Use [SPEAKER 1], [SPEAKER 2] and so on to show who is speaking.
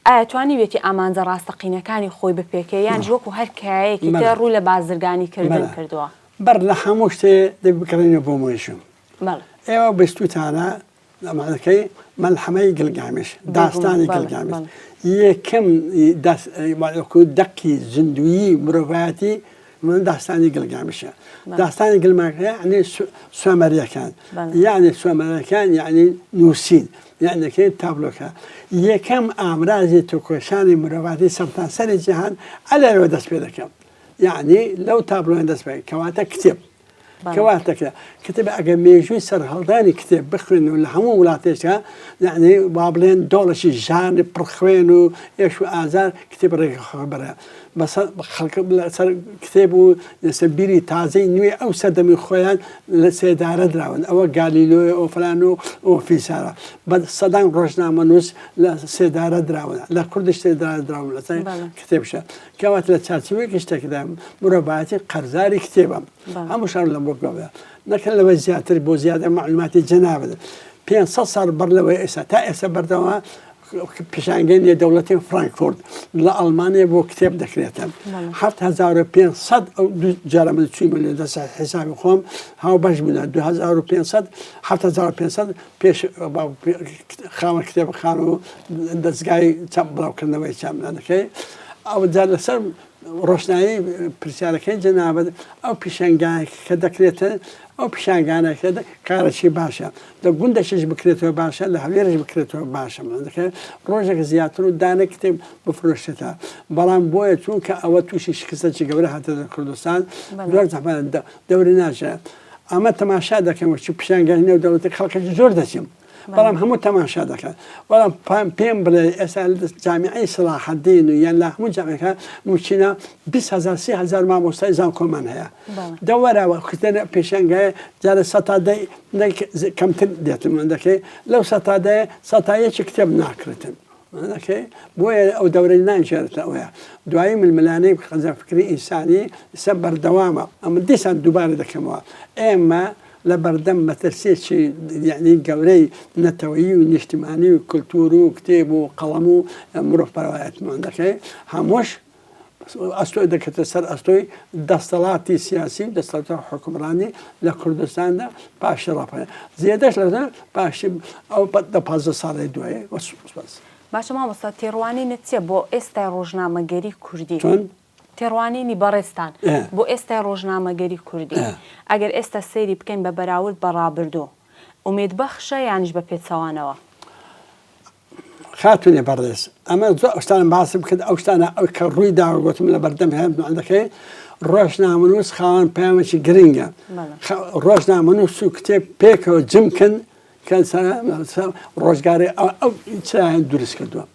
[SPEAKER 1] توانی وێتی ئامانجە ڕاستەقینەکانی خۆی بپێکێ یان وەکو هەر کایەکی تر ڕوو لە بازرگانی کردن کردووە
[SPEAKER 2] بەر لە هەموو شتێ دەبکڕینە بۆ مۆیشم ئێوە بستوتانە ئەمانەکەی مەلحەمەی گلگامیش داستانی گلگامیش یەکەم دەقی زیندویی مرۆڤایەتی من داستانی گلگامیشە داستانی گلماکە یعنی سوێمەریەکان یعنی سوێمەریەکان یعنی نووسین یعنی تابلۆکە یەکەم ئامرازی تۆکۆشانی مرۆڤاتی سەرتاسەری جیهان ئەلەوە دەست پێ دەکەم یعنی لەو تابلۆیان دەست پێ کەواتە کتێب کەواتەکە کتێب ئەگە مێژووی سەرهەڵدانی کتێب بخوێن و لە هەموو وڵاتێکە یعنی وا بڵێن دۆڵەشی ژانی پڕخوێن و ئێش و ئازار کتێب ڕێگەخەبەرە خەڵک لەسەر کتێب و لەسەر بیری تازەی نوێ ئەو سەردەمی خۆیان لە سێدارە دراون ئەوە گالیلۆی ئەو فلان و ئەو فیسارە بە سەدان ڕۆژنامە نووس لە سێدارە دراون لە کوردش سێدارە دراون لەسەر کتێبشە کەواتە لە چارچوبێکی شتێکدا مرۆڤایەتی قەرزاری کتێبە هەموو شار لە بۆ گۆبە نەکەن لەوە زیاتر بۆ زیادە معلوماتی جەنابێت 500 ساڵ بەر لەوەی ئێستا تا ئێستا بەردەوە پیشانگەی دەوڵەتی فرانکفورت لە ئەڵمانیا بۆ کتێب دەکرێتن 7500 ئەو جارە من چوویمە لێ دەست حسابی خۆم هاو بەش بوون 2500 7500 پێش خاوەن کتێبخان و دەستگای چاپ بڵاوکردنەوەی چاپلانەکەی ئەو جار لەسەر ڕۆشنایی پرسیارەکەی جەنابەت ئەو پیشانگای کە دەکرێتە ئەو پیشانگانەکە کارەی باشە لە گوندەشش بکرێتەوە باشە لە هەولێرش بکرێتەوە باشە دەکرێت ڕۆژێک زیاتر و دانە کتێب بفرۆشتێتە بەڵام بۆیە چونکە ئەوە تووشی شکستەی گەورە هاتە لە کوردستان دەوری ناژە ئەمە تەماشا دەکەم چ پیشانگای نێو دەوڵەتی خەڵکەی زۆر دەچیم بەڵام هەموو تەماشا دەکەن بەڵام پێم بڵێ ئێستا جامیعەی سەلاحەدین و یان لە هەموو جامیعەکە موچینە 20,000 30,000 مامۆستای زانکۆمان هەیە دەوەرەوە کتێنە پێشەنگایە جارە سەتادەی کەمتر دێتم دەکەی لەو سەتادەیە سەتایەکی کتێب ناکرێتن بۆیە ئەو دەورەی نانژێرێتە ئەوەیە دوایی ململانەی خەزەفکری ئینسانی سە بەردەوامە ئەمە دیسان دووبارە دەکەمەوە ئێمە لە بەردەم مەترسێکی یعنی گەورەی نەتەوەیی و نیشتیمانی و کللتور و کتێب و قەڵەم و مرۆڤپەروایەتمان دەکەی هەمووش ئەستۆی دەکەتە سەر ئەستۆی دەستەڵاتی سیاسی و دەستەڵاتی حکومڕانی لە کوردستاندا پاشی ڕاپەیە زیادەش لە پاشی ئەو 15 ساڵی دوایە
[SPEAKER 1] باشە مامۆستا تێڕوانینت چێ بۆ ئێستای ڕۆژنامەگەری کوردی تێڕوانینی بەڕێستان بۆ ئێستای ڕۆژنامەگەری کوردی ئەگەر ئێستا سەیری بکەین بە بەراورد بە ڕابردوو ئومێدبەخشە یانیش بە پێچەوانەوە
[SPEAKER 2] خاتونێ بەڕێز ئەمە زۆر ئەوشتانە باسم کرد ئەو شتانە ئەو کە ڕووی داوە گوتم لە بەردەم هەیە ڕۆژنامەنووس خاوەن پەیامێکی گرنگە ڕۆژنامەنووس و کتێب پێکەوە جمکن کە ڕۆژگاری ئەو چیان دروست کردووە